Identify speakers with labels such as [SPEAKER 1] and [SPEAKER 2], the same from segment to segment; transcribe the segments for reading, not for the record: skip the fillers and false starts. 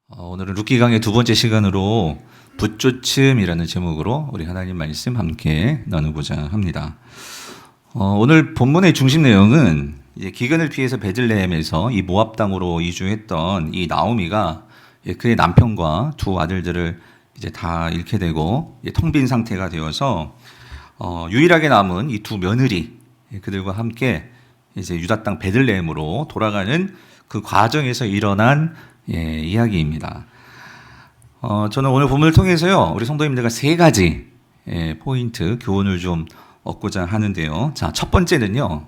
[SPEAKER 1] 오늘은 룻기 강의 두 번째 시간으로 붓조침이라는 제목으로 우리 하나님 말씀 함께 나누고자 합니다. 오늘 본문의 중심 내용은 이제 기근을 피해서 베들레헴에서 이 모압 땅으로 이주했던 이 나오미가 그의 남편과 두 아들들을 이제 다 잃게 되고 텅 빈 상태가 되어서 유일하게 남은 이 두 며느리 그들과 함께 이제 유다 땅 베들레헴으로 돌아가는 그 과정에서 일어난 이야기입니다. 저는 오늘 본문을 통해서요, 우리 성도님들과 세 가지 포인트 교훈을 좀 얻고자 하는데요. 자, 첫 번째는요,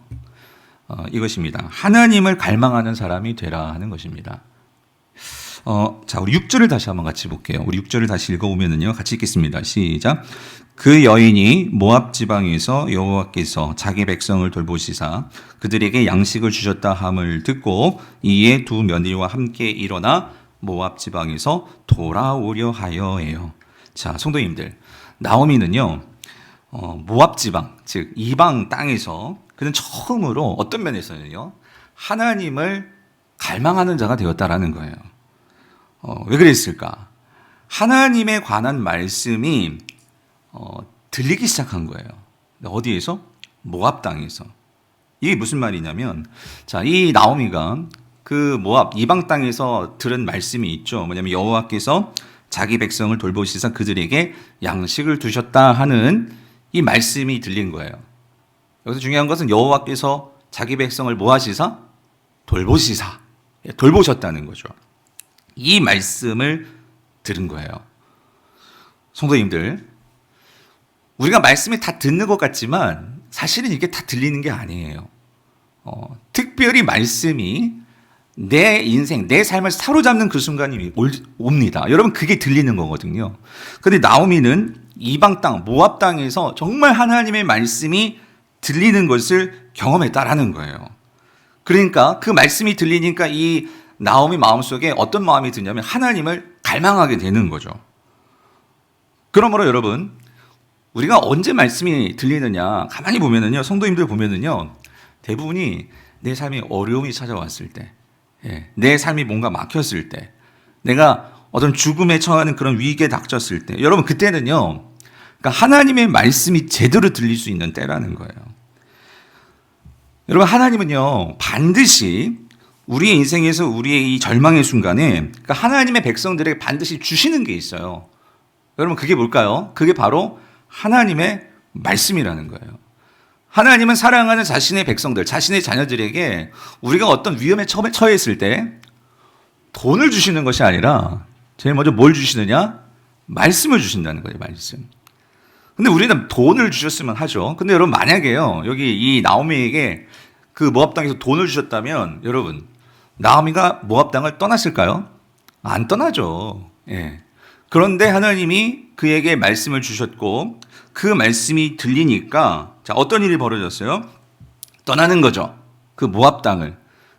[SPEAKER 1] 이것입니다. 하나님을 갈망하는 사람이 되라 하는 것입니다. 자, 우리 6절을 다시 한번 같이 볼게요. 우리 6절을 다시 읽어보면은요, 같이 읽겠습니다. 시작. 그 여인이 모압 지방에서 여호와께서 자기 백성을 돌보시사 그들에게 양식을 주셨다 함을 듣고 이에 두 며느리와 함께 일어나 모압 지방에서 돌아오려 하여예요. 자, 성도님들, 나오미는요, 모압 지방, 즉 이방 땅에서 그는 처음으로 어떤 면에서는요, 하나님을 갈망하는 자가 되었다라는 거예요. 왜 그랬을까? 하나님에 관한 말씀이 들리기 시작한 거예요. 어디에서? 모압 땅에서. 이게 무슨 말이냐면, 자, 이 나오미가 그 모압 이방 땅에서 들은 말씀이 있죠. 뭐냐면 여호와께서 자기 백성을 돌보시사 그들에게 양식을 두셨다 하는 이 말씀이 들린 거예요. 여기서 중요한 것은 여호와께서 자기 백성을 뭐 하시사? 돌보시사. 돌보셨다는 거죠. 이 말씀을 들은 거예요. 성도님들, 우리가 말씀이 다 듣는 것 같지만 사실은 이게 다 들리는 게 아니에요. 특별히 말씀이 내 인생, 내 삶을 사로잡는 그 순간이 옵니다. 여러분, 그게 들리는 거거든요. 근데 나오미는 이방 땅, 모압 땅에서 정말 하나님의 말씀이 들리는 것을 경험했다라는 거예요. 그러니까 그 말씀이 들리니까 이 나오미 마음속에 어떤 마음이 드냐면 하나님을 갈망하게 되는 거죠. 그러므로 여러분, 우리가 언제 말씀이 들리느냐 가만히 보면은요, 성도님들 보면은요, 대부분이 내 삶에 어려움이 찾아왔을 때, 내 삶이 뭔가 막혔을 때, 내가 어떤 죽음에 처하는 그런 위기에 닥쳤을 때, 여러분 그때는요, 그러니까 하나님의 말씀이 제대로 들릴 수 있는 때라는 거예요. 여러분, 하나님은요 반드시 우리의 인생에서 우리의 이 절망의 순간에 그러니까 하나님의 백성들에게 반드시 주시는 게 있어요. 여러분, 그게 뭘까요? 그게 바로 하나님의 말씀이라는 거예요. 하나님은 사랑하는 자신의 백성들, 자신의 자녀들에게 우리가 어떤 위험에 처했을 때 돈을 주시는 것이 아니라 제일 먼저 뭘 주시느냐? 말씀을 주신다는 거예요, 말씀. 근데 우리는 돈을 주셨으면 하죠. 근데 여러분, 만약에요, 여기 이 나오미에게 그 모압 땅에서 돈을 주셨다면 여러분, 나오미가 모압 땅을 떠났을까요? 안 떠나죠. 그런데 하나님이 그에게 말씀을 주셨고 그 말씀이 들리니까 자, 어떤 일이 벌어졌어요? 떠나는 거죠. 그 모압 땅을.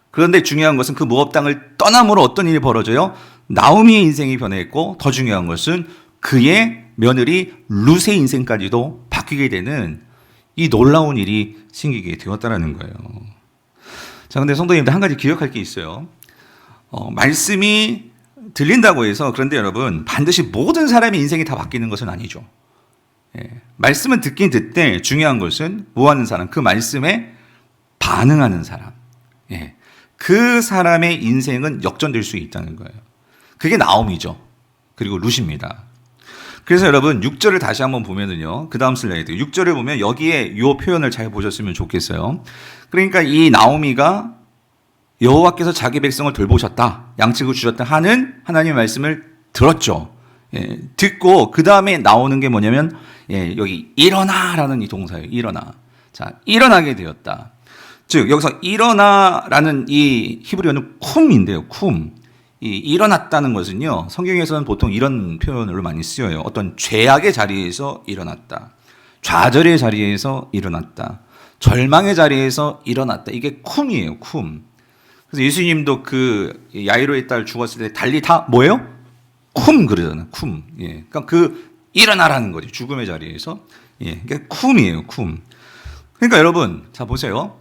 [SPEAKER 1] 그런데 중요한 것은 그 모압 땅을 떠남으로 어떤 일이 벌어져요? 나오미의 인생이 변했고 더 중요한 것은 그의 며느리 룻의 인생까지도 바뀌게 되는 이 놀라운 일이 생기게 되었다는 거예요. 자, 근데 성도님들 한 가지 기억할 게 있어요. 말씀이 들린다고 해서 그런데 여러분 반드시 모든 사람의 인생이 다 바뀌는 것은 아니죠. 말씀은 듣긴 듣되 중요한 것은 뭐 하는 사람, 그 말씀에 반응하는 사람. 그 사람의 인생은 역전될 수 있다는 거예요. 그게 나오미죠. 그리고 룻입니다. 그래서 여러분 6절을 다시 한번 보면은요, 그 다음 슬라이드 6절을 보면 여기에 이 표현을 잘 보셨으면 좋겠어요. 그러니까 이 나오미가 여호와께서 자기 백성을 돌보셨다, 양식을 주셨다 하는 하나님의 말씀을 들었죠. 듣고 그 다음에 나오는 게 뭐냐면 여기 일어나라는 이 동사예요. 일어나. 자, 일어나게 되었다. 즉 여기서 일어나라는 이 히브리어는 쿰인데요. 쿰. 이 일어났다는 것은요, 성경에서는 보통 이런 표현으로 많이 쓰여요. 어떤 죄악의 자리에서 일어났다, 좌절의 자리에서 일어났다, 절망의 자리에서 일어났다. 이게 쿰이에요. 쿰. 그래서 예수님도 그 야이로의 딸 죽었을 때 달리 다 뭐예요? 쿰 그러잖아요. 쿰. 그러니까 그 일어나라는 거죠. 죽음의 자리에서. 그게 쿰이에요. 쿰. 그러니까 여러분, 자 보세요.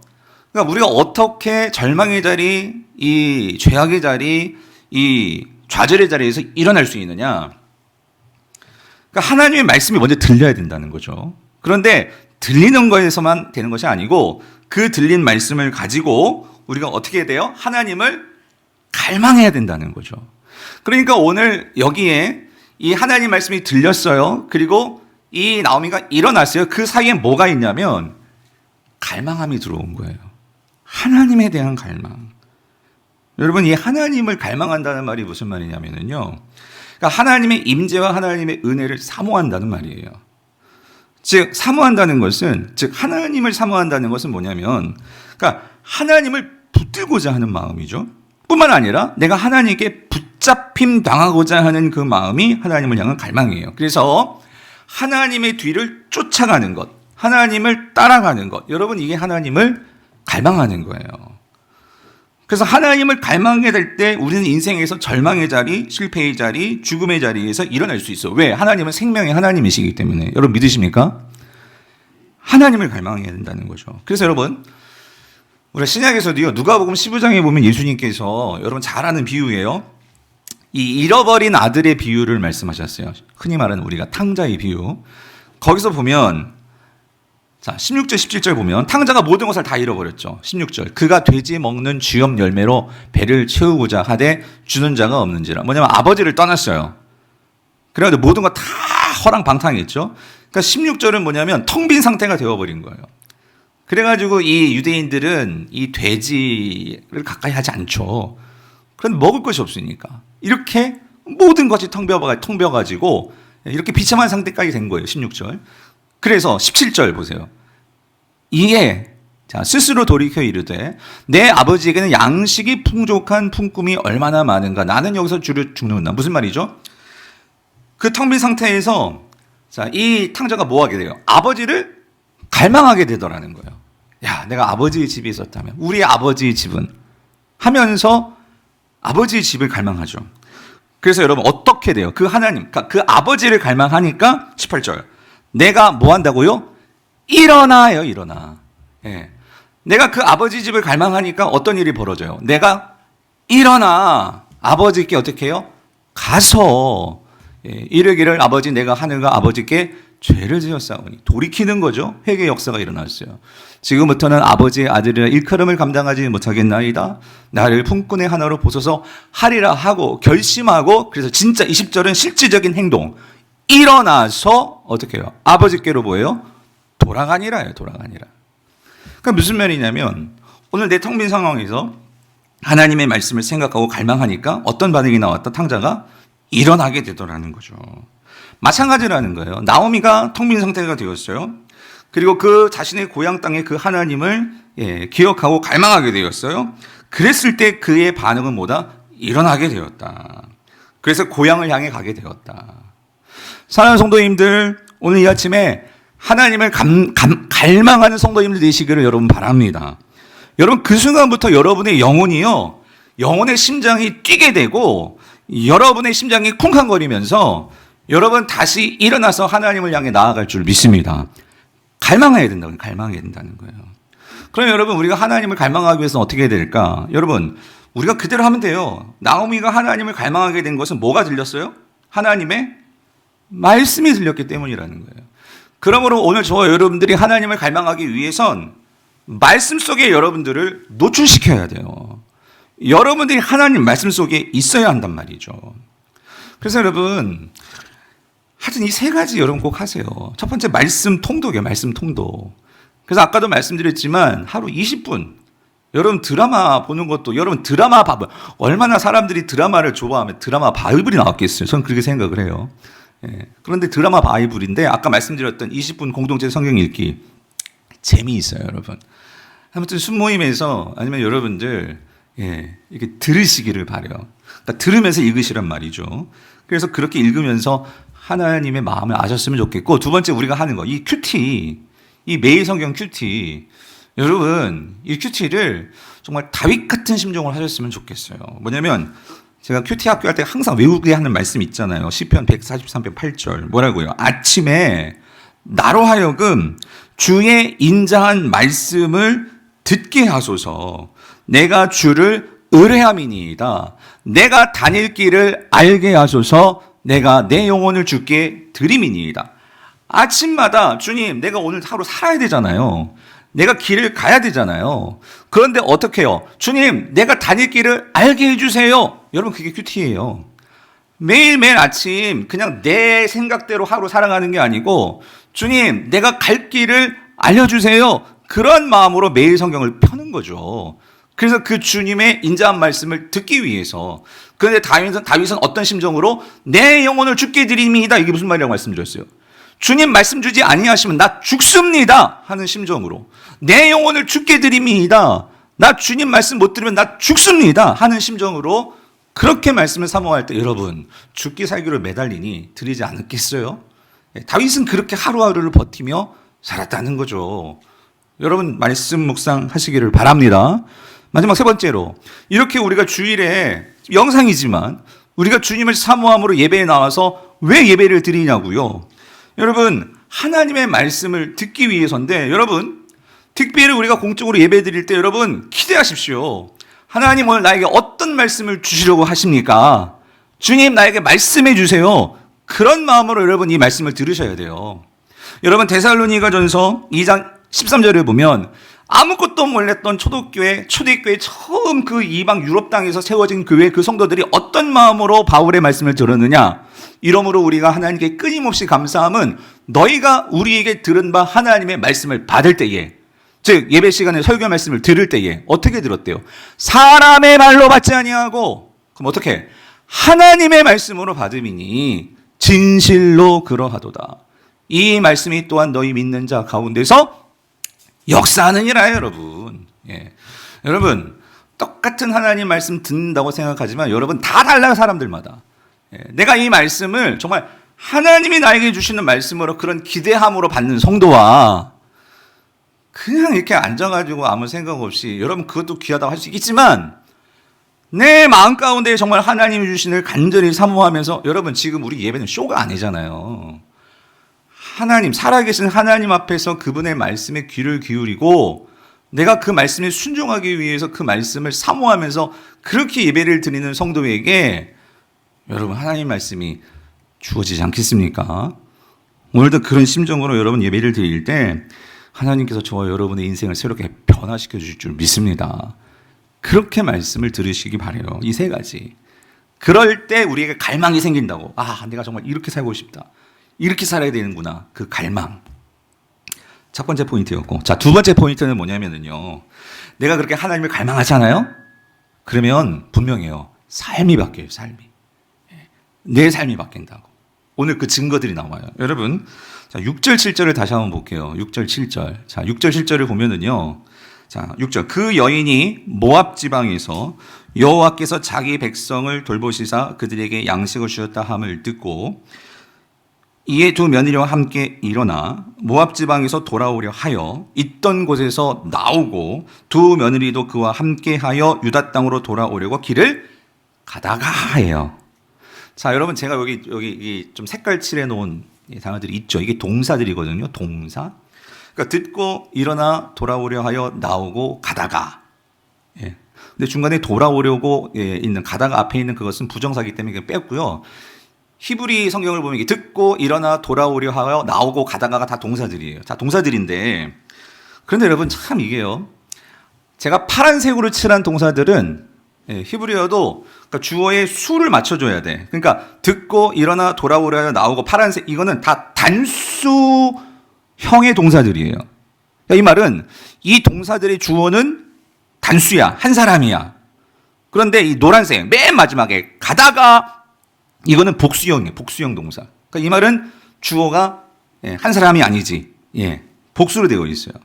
[SPEAKER 1] 그러니까 우리가 어떻게 절망의 자리, 이 죄악의 자리, 이 좌절의 자리에서 일어날 수 있느냐? 그러니까 하나님의 말씀이 먼저 들려야 된다는 거죠. 그런데 들리는 거에서만 되는 것이 아니고 그 들린 말씀을 가지고 우리가 어떻게 해야 돼요? 하나님을 갈망해야 된다는 거죠. 그러니까 오늘 여기에 이 하나님 말씀이 들렸어요. 그리고 이 나오미가 일어났어요. 그 사이에 뭐가 있냐면 갈망함이 들어온 거예요. 하나님에 대한 갈망. 여러분, 이 하나님을 갈망한다는 말이 무슨 말이냐면요. 그러니까 하나님의 임재와 하나님의 은혜를 사모한다는 말이에요. 즉, 사모한다는 것은, 즉, 하나님을 사모한다는 것은 뭐냐면, 그러니까 하나님을 붙들고자 하는 마음이죠. 뿐만 아니라 내가 하나님께 붙잡힘 당하고자 하는 그 마음이 하나님을 향한 갈망이에요. 그래서 하나님의 뒤를 쫓아가는 것, 하나님을 따라가는 것, 여러분, 이게 하나님을 갈망하는 거예요. 그래서 하나님을 갈망하게 될 때 우리는 인생에서 절망의 자리, 실패의 자리, 죽음의 자리에서 일어날 수 있어. 왜? 하나님은 생명의 하나님이시기 때문에. 여러분 믿으십니까? 하나님을 갈망해야 된다는 거죠. 그래서 여러분, 우리가 신약에서도요, 누가복음 15장에 보면 예수님께서 여러분 잘 아는 비유예요. 이 잃어버린 아들의 비유를 말씀하셨어요. 흔히 말하는 우리가 탕자의 비유. 거기서 보면 자, 16절, 17절 보면 탕자가 모든 것을 다 잃어버렸죠. 16절. 그가 돼지 먹는 쥐염 열매로 배를 채우고자 하되 주는 자가 없는지라. 뭐냐면 아버지를 떠났어요. 그래가지고 모든 거 다 허랑방탕했죠. 그러니까 16절은 뭐냐면 텅 빈 상태가 되어버린 거예요. 그래가지고 이 유대인들은 이 돼지를 가까이 하지 않죠. 그런데 먹을 것이 없으니까. 이렇게 모든 것이 텅 비어가지고 이렇게 비참한 상태까지 된 거예요. 16절. 그래서 17절 보세요. 이에 자, 스스로 돌이켜 이르되 내 아버지에게는 양식이 풍족한 품꾼이 얼마나 많은가. 나는 여기서 주를 죽는다. 무슨 말이죠? 그 텅 빈 상태에서 자, 이 탕자가 뭐 하게 돼요? 아버지를 갈망하게 되더라는 거예요. 야, 내가 아버지의 집에 있었다면, 우리 아버지의 집은 하면서 아버지의 집을 갈망하죠. 그래서 여러분 어떻게 돼요? 그 하나님, 그 아버지를 갈망하니까 18절. 내가 뭐 한다고요? 일어나요, 일어나. 예. 내가 그 아버지 집을 갈망하니까 어떤 일이 벌어져요? 내가 일어나 아버지께 어떻게 해요? 가서 이르기를 아버지 내가 하늘과 아버지께 죄를 지었사오니. 돌이키는 거죠. 회개 역사가 일어났어요. 지금부터는 아버지의 아들이라 일컬음을 감당하지 못하겠나이다. 나를 품꾼의 하나로 보소서 하리라 하고 결심하고, 그래서 진짜 20절은 실질적인 행동. 일어나서 어떻게 해요? 아버지께로 뭐예요? 돌아가니라요. 돌아가니라. 그러니까 무슨 말이냐면 오늘 내 텅 빈 상황에서 하나님의 말씀을 생각하고 갈망하니까 어떤 반응이 나왔다? 탕자가 일어나게 되더라는 거죠. 마찬가지라는 거예요. 나오미가 텅 빈 상태가 되었어요. 그리고 그 자신의 고향 땅의 그 하나님을 기억하고 갈망하게 되었어요. 그랬을 때 그의 반응은 뭐다? 일어나게 되었다. 그래서 고향을 향해 가게 되었다. 사랑하는 성도님들, 오늘 이 아침에 하나님을 갈망하는 성도님들 되시기를 여러분 바랍니다. 여러분 그 순간부터 여러분의 영혼이요, 영혼의 심장이 뛰게 되고 여러분의 심장이 쿵쾅거리면서 여러분 다시 일어나서 하나님을 향해 나아갈 줄 믿습니다. 갈망해야 된다고요. 갈망해야 된다는 거예요. 그럼 여러분 우리가 하나님을 갈망하기 위해서는 어떻게 해야 될까? 여러분 우리가 그대로 하면 돼요. 나오미가 하나님을 갈망하게 된 것은 뭐가 들렸어요? 하나님의 말씀이 들렸기 때문이라는 거예요. 그러므로 오늘 저와 여러분들이 하나님을 갈망하기 위해선 말씀 속에 여러분들을 노출시켜야 돼요. 여러분들이 하나님 말씀 속에 있어야 한단 말이죠. 그래서 여러분 하여튼 이 세 가지 여러분 꼭 하세요. 첫 번째 말씀 통독이에요. 말씀 통독. 그래서 아까도 말씀드렸지만 하루 20분 여러분 드라마 보는 것도, 여러분 드라마 바이블, 얼마나 사람들이 드라마를 좋아하면 드라마 바이블이 나왔겠어요. 저는 그렇게 생각을 해요. 그런데 드라마 바이블인데 아까 말씀드렸던 20분 공동체 성경 읽기 재미있어요, 여러분. 아무튼 순모임에서 아니면 여러분들 이렇게 들으시기를 바라요. 그러니까 들으면서 읽으시란 말이죠. 그래서 그렇게 읽으면서 하나님의 마음을 아셨으면 좋겠고, 두 번째 우리가 하는 거, 이 큐티, 이 매일 성경 큐티, 여러분 이 큐티를 정말 다윗 같은 심정으로 하셨으면 좋겠어요. 뭐냐면 제가 큐티 학교 할 때 항상 외우게 하는 말씀 있잖아요. 시편 143편 8절 뭐라고요? 아침에 나로 하여금 주의 인자한 말씀을 듣게 하소서. 내가 주를 의뢰함이니이다. 내가 다닐 길을 알게 하소서. 내가 내 영혼을 주께 드림이니이다. 아침마다 주님, 내가 오늘 하루 살아야 되잖아요. 내가 길을 가야 되잖아요. 그런데 어떻게 해요? 주님, 내가 다닐 길을 알게 해주세요. 여러분, 그게 큐티예요. 매일매일 아침 그냥 내 생각대로 하루 살아가는 게 아니고, 주님, 내가 갈 길을 알려주세요. 그런 마음으로 매일 성경을 펴는 거죠. 그래서 그 주님의 인자한 말씀을 듣기 위해서. 그런데 다윗은 어떤 심정으로 내 영혼을 주께 드립니다. 이게 무슨 말이라고 말씀드렸어요? 주님 말씀 주지 아니하시면 나 죽습니다 하는 심정으로, 내 영혼을 주께 드립니다. 나 주님 말씀 못 들으면 나 죽습니다 하는 심정으로 그렇게 말씀을 사모할 때 여러분, 죽기 살기로 매달리니 드리지 않았겠어요? 다윗은 그렇게 하루하루를 버티며 살았다는 거죠. 여러분, 말씀 묵상하시기를 바랍니다. 마지막 세 번째로, 이렇게 우리가 주일에 영상이지만 우리가 주님을 사모함으로 예배에 나와서 왜 예배를 드리냐고요? 여러분, 하나님의 말씀을 듣기 위해서인데, 여러분, 특별히 우리가 공적으로 예배 드릴 때 여러분 기대하십시오. 하나님 오늘 나에게 어떤 말씀을 주시려고 하십니까? 주님, 나에게 말씀해 주세요. 그런 마음으로 여러분 이 말씀을 들으셔야 돼요. 여러분, 데살로니가전서 2장 13절에 보면 아무것도 몰랐던 초대교회 처음 그 이방 유럽 땅에서 세워진 교회 그 성도들이 어떤 마음으로 바울의 말씀을 들었느냐? 이러므로 우리가 하나님께 끊임없이 감사함은 너희가 우리에게 들은 바 하나님의 말씀을 받을 때에, 즉 예배 시간에 설교 말씀을 들을 때에 어떻게 들었대요? 사람의 말로 받지 아니하고, 그럼 어떻게? 하나님의 말씀으로 받음이니 진실로 그러하도다. 이 말씀이 또한 너희 믿는 자 가운데서 역사하느니라. 여러분, 여러분, 똑같은 하나님 말씀 듣는다고 생각하지만 여러분 다 달라요. 사람들마다. 내가 이 말씀을 정말 하나님이 나에게 주시는 말씀으로 그런 기대함으로 받는 성도와 그냥 이렇게 앉아가지고 아무 생각 없이, 여러분 그것도 귀하다고 할 수 있겠지만 내 마음 가운데 정말 하나님이 주시는 간절히 사모하면서, 여러분 지금 우리 예배는 쇼가 아니잖아요. 하나님, 살아계신 하나님 앞에서 그분의 말씀에 귀를 기울이고 내가 그 말씀에 순종하기 위해서 그 말씀을 사모하면서 그렇게 예배를 드리는 성도에게 여러분 하나님 말씀이 주어지지 않겠습니까? 오늘도 그런 심정으로 여러분 예배를 드릴 때 하나님께서 저와 여러분의 인생을 새롭게 변화시켜 주실 줄 믿습니다. 그렇게 말씀을 들으시기 바라요. 이 세 가지. 그럴 때 우리에게 갈망이 생긴다고. 아, 내가 정말 이렇게 살고 싶다. 이렇게 살아야 되는구나. 그 갈망. 첫 번째 포인트였고, 자, 두 번째 포인트는 뭐냐면요, 내가 그렇게 하나님을 갈망하잖아요? 그러면 분명해요. 삶이 바뀌어요. 삶이. 내 삶이 바뀐다고. 오늘 그 증거들이 나와요. 여러분, 자, 6절 7절을 다시 한번 볼게요. 6절 7절. 자, 6절 7절을 보면은요, 자, 6절. 그 여인이 모압 지방에서 여호와께서 자기 백성을 돌보시사 그들에게 양식을 주셨다 함을 듣고 이에 두 며느리와 함께 일어나 모압 지방에서 돌아오려 하여 있던 곳에서 나오고 두 며느리도 그와 함께 하여 유다 땅으로 돌아오려고 길을 가다가 해요. 자, 여러분, 제가 여기 좀 색깔 칠해 놓은 단어들이 있죠. 이게 동사들이거든요. 동사. 그러니까 듣고 일어나 돌아오려 하여 나오고 가다가. 예. 근데 중간에 돌아오려고 있는, 가다가 앞에 있는 그것은 부정사기 때문에 뺐고요. 히브리 성경을 보면 이게 듣고 일어나 돌아오려 하여 나오고 가다가가 다 동사들이에요. 다 동사들인데, 그런데 여러분 참 이게요, 제가 파란색으로 칠한 동사들은 히브리어도 그러니까 주어의 수를 맞춰줘야 돼. 그러니까 듣고 일어나 돌아오려 하여 나오고 파란색, 이거는 다 단수형의 동사들이에요. 그러니까 이 말은 이 동사들의 주어는 단수야, 한 사람이야. 그런데 이 노란색 맨 마지막에 가다가, 이거는 복수형이에요. 복수형 동사. 그러니까 이 말은 주어가 한 사람이 아니지, 복수로 되어 있어요.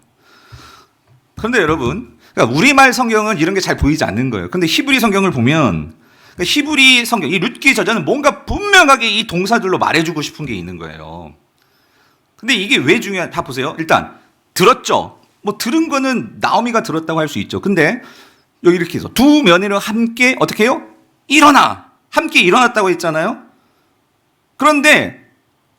[SPEAKER 1] 그런데 여러분, 그러니까 우리말 성경은 이런 게 잘 보이지 않는 거예요. 그런데 히브리 성경을 보면, 그러니까 히브리 성경, 이 룻기 저자는 뭔가 분명하게 이 동사들로 말해주고 싶은 게 있는 거예요. 근데 이게 왜 중요한, 다 보세요. 일단 들었죠. 뭐 들은 거는 나오미가 들었다고 할 수 있죠. 근데 여기 이렇게 해서 두 며느리와 함께 어떻게 해요? 일어나. 함께 일어났다고 했잖아요. 그런데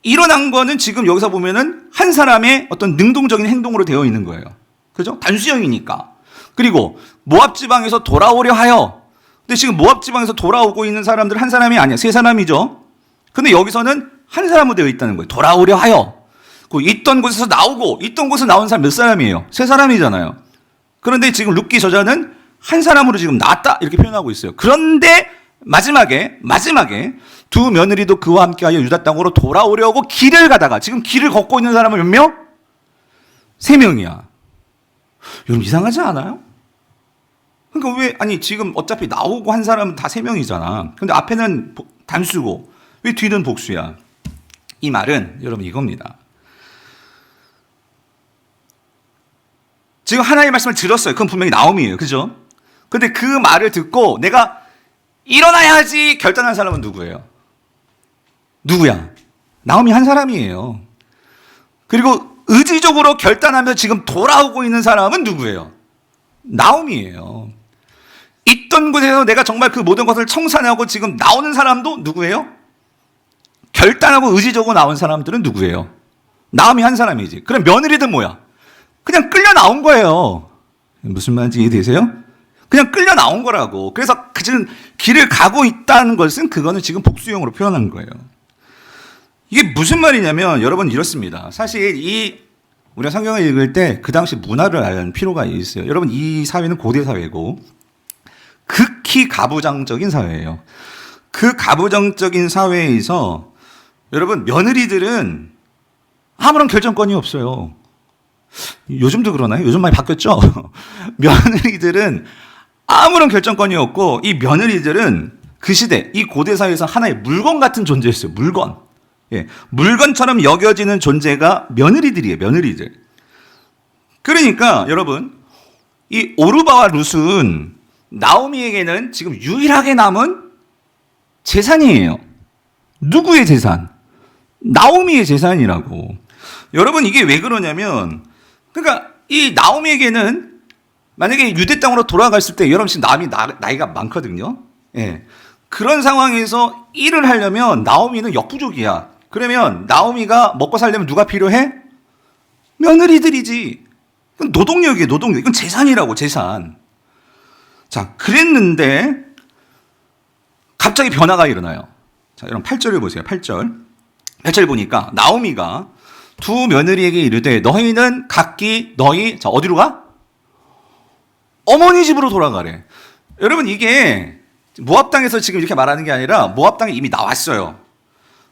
[SPEAKER 1] 일어난 거는 지금 여기서 보면은 한 사람의 어떤 능동적인 행동으로 되어 있는 거예요. 그죠? 단수형이니까. 그리고 모압 지방에서 돌아오려 하여, 근데 지금 모압 지방에서 돌아오고 있는 사람들 한 사람이 아니야. 세 사람이죠. 근데 여기서는 한 사람으로 되어 있다는 거예요. 돌아오려 하여. 그 있던 곳에서 나오고 있던 곳에서 나온 사람 몇 사람이에요? 세 사람이잖아요. 그런데 지금 룻기 저자는 한 사람으로 지금 나왔다 이렇게 표현하고 있어요. 그런데 마지막에 두 며느리도 그와 함께하여 유다 땅으로 돌아오려고 길을 가다가 지금 길을 걷고 있는 사람은 몇 명? 세 명이야. 여러분 이상하지 않아요? 그러니까 왜 아니 지금 어차피 나오고 한 사람은 다 세 명이잖아. 근데 앞에는 단수고 왜 뒤는 복수야? 이 말은 여러분 이겁니다. 지금 하나님의 말씀을 들었어요. 그건 분명히 나옴이에요. 그죠? 근데 그 말을 듣고 내가 일어나야지 결단한 사람은 누구예요? 누구야? 나옴이 한 사람이에요. 그리고 의지적으로 결단하면서 지금 돌아오고 있는 사람은 누구예요? 나옴이에요. 있던 곳에서 내가 정말 그 모든 것을 청산하고 지금 나오는 사람도 누구예요? 결단하고 의지적으로 나온 사람들은 누구예요? 나옴이 한 사람이지. 그럼 며느리든 뭐야? 그냥 끌려 나온 거예요. 무슨 말인지 이해되세요? 그냥 끌려 나온 거라고. 그래서 지금 길을 가고 있다는 것은 그거는 지금 복수형으로 표현한 거예요. 이게 무슨 말이냐면 여러분 이렇습니다. 사실 우리가 성경을 읽을 때 그 당시 문화를 알는 필요가 있어요. 여러분 이 사회는 고대 사회고 극히 가부장적인 사회예요. 그 가부장적인 사회에서 여러분 며느리들은 아무런 결정권이 없어요. 요즘도 그러나요? 요즘 많이 바뀌었죠? 며느리들은 아무런 결정권이 없고 이 며느리들은 그 시대 이 고대 사회에서 하나의 물건 같은 존재였어요. 물건. 예, 물건처럼 여겨지는 존재가 며느리들이에요. 며느리들. 그러니까 여러분 이 오르바와 룻은 나오미에게는 지금 유일하게 남은 재산이에요. 누구의 재산? 나오미의 재산이라고. 여러분 이게 왜 그러냐면 그러니까 이 나오미에게는 만약에 유대 땅으로 돌아갔을 때 여러분 지금 나이가 많거든요. 예. 그런 상황에서 일을 하려면 나오미는 역부족이야. 그러면 나오미가 먹고 살려면 누가 필요해? 며느리들이지. 그건 노동력이에요. 노동력. 이건 재산이라고 재산. 자, 그랬는데 갑자기 변화가 일어나요. 자, 여러분 8절을 보세요. 8절 보니까 나오미가 두 며느리에게 이르되 너희는 각기 자 어디로 가? 어머니 집으로 돌아가래. 여러분 이게 모압 땅에서 지금 이렇게 말하는 게 아니라 모압 땅에 이미 나왔어요.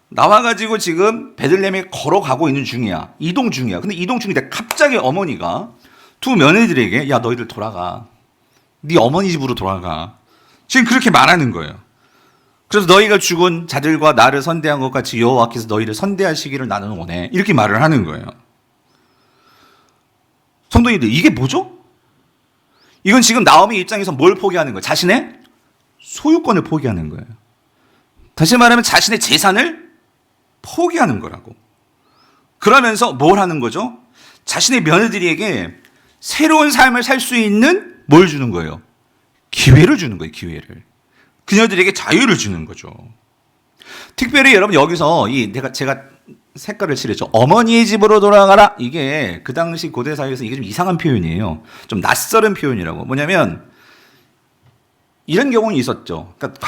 [SPEAKER 1] 나와가지고 지금 베들레헴에 걸어가고 있는 중이야. 이동 중이야. 근데 이동 중인데 갑자기 어머니가 두 며느리들에게 야 너희들 돌아가. 네 어머니 집으로 돌아가. 지금 그렇게 말하는 거예요. 그래서 너희가 죽은 자들과 나를 선대한 것 같이 여호와께서 너희를 선대하시기를 나는 원해. 이렇게 말을 하는 거예요. 성도님들 이게 뭐죠? 이건 지금 나오미 입장에서 뭘 포기하는 거예요? 자신의 소유권을 포기하는 거예요. 다시 말하면 자신의 재산을 포기하는 거라고. 그러면서 뭘 하는 거죠? 자신의 며느리에게 새로운 삶을 살 수 있는 뭘 주는 거예요? 기회를 주는 거예요. 기회를. 그녀들에게 자유를 주는 거죠. 특별히 여러분 여기서 제가 색깔을 칠했죠. 어머니의 집으로 돌아가라. 이게 그 당시 고대 사회에서 이게 좀 이상한 표현이에요. 좀 낯설은 표현이라고. 뭐냐면 이런 경우는 있었죠. 그러니까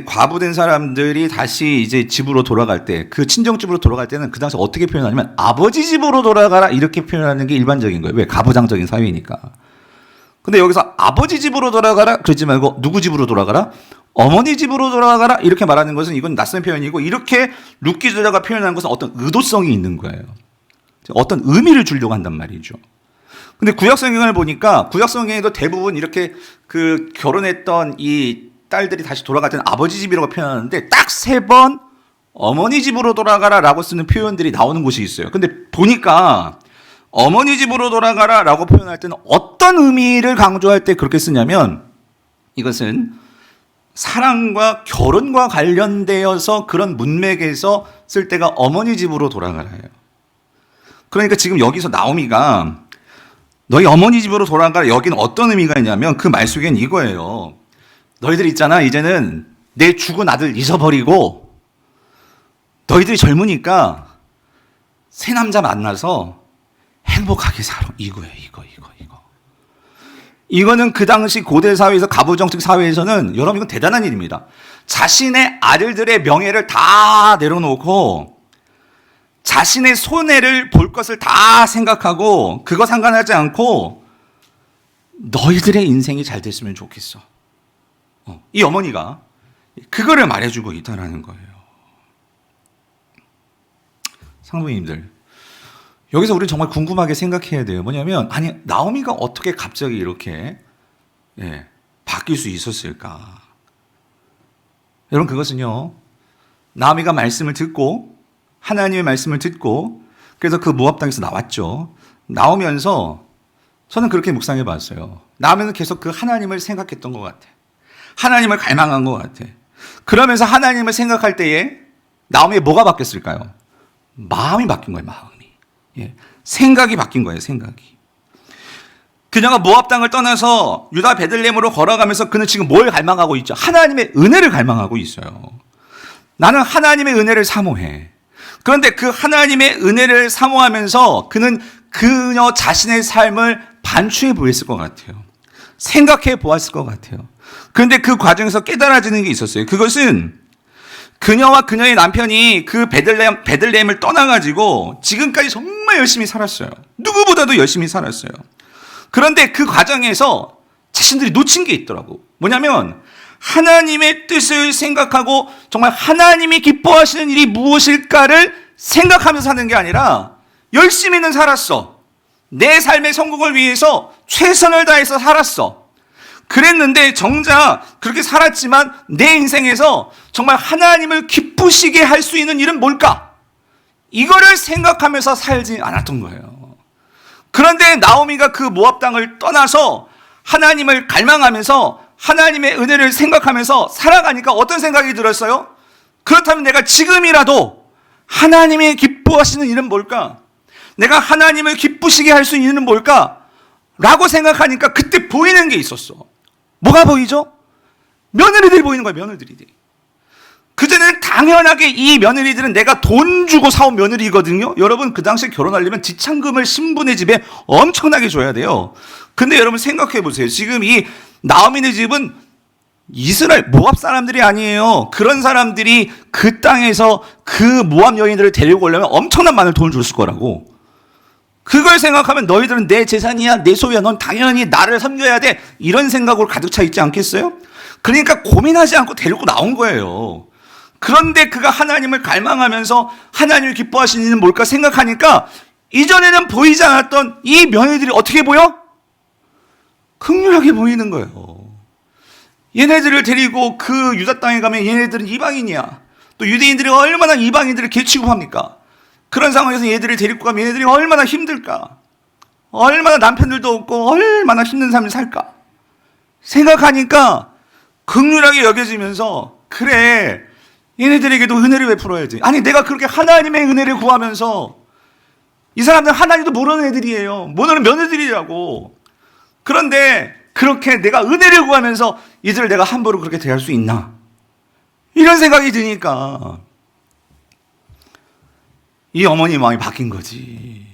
[SPEAKER 1] 과부된 사람들이 다시 이제 집으로 돌아갈 때, 그 친정집으로 돌아갈 때는 그 당시 어떻게 표현하냐면 아버지 집으로 돌아가라 이렇게 표현하는 게 일반적인 거예요. 왜? 가부장적인 사회니까. 근데 여기서 아버지 집으로 돌아가라 그러지 말고 누구 집으로 돌아가라? 어머니 집으로 돌아가라 이렇게 말하는 것은 이건 낯선 표현이고 이렇게 룻기 저자가 표현하는 것은 어떤 의도성이 있는 거예요. 어떤 의미를 주려고 한단 말이죠. 근데 구약 성경을 보니까 구약 성경에도 대부분 이렇게 그 결혼했던 이 딸들이 다시 돌아갈 때는 아버지 집이라고 표현하는데 딱 3번 어머니 집으로 돌아가라라고 쓰는 표현들이 나오는 곳이 있어요. 근데 보니까 어머니 집으로 돌아가라라고 표현할 때는 어떤 의미를 강조할 때 그렇게 쓰냐면 이것은 사랑과 결혼과 관련되어서 그런 문맥에서 쓸 때가 어머니 집으로 돌아가라예요. 그러니까 지금 여기서 나오미가 너희 어머니 집으로 돌아가라 여기는 어떤 의미가 있냐면 그 말 속엔 이거예요. 너희들 있잖아 이제는 내 죽은 아들 잊어버리고 너희들이 젊으니까 새 남자 만나서 행복하게 살아. 이거예요. 이거. 이거는 그 당시 고대 사회에서 가부정책 사회에서는 여러분 이건 대단한 일입니다. 자신의 아들들의 명예를 다 내려놓고 자신의 손해를 볼 것을 다 생각하고 그거 상관하지 않고 너희들의 인생이 잘 됐으면 좋겠어. 이 어머니가 그거를 말해주고 있다는 거예요. 상부님들, 여기서 우리는 정말 궁금하게 생각해야 돼요. 뭐냐면 아니 나오미가 어떻게 갑자기 이렇게 바뀔 수 있었을까? 여러분 그것은요, 나오미가 말씀을 듣고 하나님의 말씀을 듣고 그래서 그 모압 땅에서 나왔죠. 나오면서 저는 그렇게 묵상해 봤어요. 나오면서 계속 그 하나님을 생각했던 것 같아. 하나님을 갈망한 것 같아. 그러면서 하나님을 생각할 때에 나오미의 뭐가 바뀌었을까요? 마음이 바뀐 거예요. 마음이. 생각이 바뀐 거예요. 생각이. 그녀가 모압 땅을 떠나서 유다 베들레헴으로 걸어가면서 그는 지금 뭘 갈망하고 있죠? 하나님의 은혜를 갈망하고 있어요. 나는 하나님의 은혜를 사모해. 그런데 그 하나님의 은혜를 사모하면서 그는 그녀 자신의 삶을 반추해 보였을 것 같아요. 생각해 보았을 것 같아요. 그런데 그 과정에서 깨달아지는 게 있었어요. 그것은 그녀와 그녀의 남편이 그 베들레헴을 떠나가지고 지금까지 정말 열심히 살았어요. 누구보다도 열심히 살았어요. 그런데 그 과정에서 자신들이 놓친 게 있더라고. 뭐냐면 하나님의 뜻을 생각하고 정말 하나님이 기뻐하시는 일이 무엇일까를 생각하면서 사는 게 아니라 열심히는 살았어. 내 삶의 성공을 위해서 최선을 다해서 살았어. 그랬는데 정작 그렇게 살았지만 내 인생에서 정말 하나님을 기쁘시게 할 수 있는 일은 뭘까? 이거를 생각하면서 살지 않았던 거예요. 그런데 나오미가 그 모압 땅을 떠나서 하나님을 갈망하면서 하나님의 은혜를 생각하면서 살아가니까 어떤 생각이 들었어요? 그렇다면 내가 지금이라도 하나님이 기뻐하시는 일은 뭘까? 내가 하나님을 기쁘시게 할 수 있는 일은 뭘까? 라고 생각하니까 그때 보이는 게 있었어. 뭐가 보이죠? 며느리들이 보이는 거야, 며느리들이. 그전에는 당연하게 이 며느리들은 내가 돈 주고 사온 며느리거든요. 여러분 그 당시에 결혼하려면 지참금을 신부네 집에 엄청나게 줘야 돼요. 근데 여러분 생각해 보세요. 지금 이 나오미네 집은 이스라엘 모압 사람들이 아니에요. 그런 사람들이 그 땅에서 그 모압 여인들을 데리고 오려면 엄청난 많은 돈을 줬을 거라고. 그걸 생각하면 너희들은 내 재산이야, 내 소유야, 넌 당연히 나를 섬겨야 돼, 이런 생각으로 가득 차 있지 않겠어요? 그러니까 고민하지 않고 데리고 나온 거예요. 그런데 그가 하나님을 갈망하면서 하나님을 기뻐하시는 일은 뭘까 생각하니까 이전에는 보이지 않았던 이 며느리들이 어떻게 보여? 극렬하게 보이는 거예요. 얘네들을 데리고 그 유다 땅에 가면 얘네들은 이방인이야. 또 유대인들이 얼마나 이방인들을 개취급합니까? 그런 상황에서 얘들을 데리고 가면 얘네들이 얼마나 힘들까? 얼마나 남편들도 없고 얼마나 힘든 삶을 살까? 생각하니까 극률하게 여겨지면서 그래, 얘네들에게도 은혜를 베풀어야지. 아니 내가 그렇게 하나님의 은혜를 구하면서 이 사람들은 하나님도 모르는 애들이에요. 모르는 며느리들이라고. 그런데 그렇게 내가 은혜를 구하면서 이들을 내가 함부로 그렇게 대할 수 있나? 이런 생각이 드니까 이 어머니 마음이 바뀐 거지.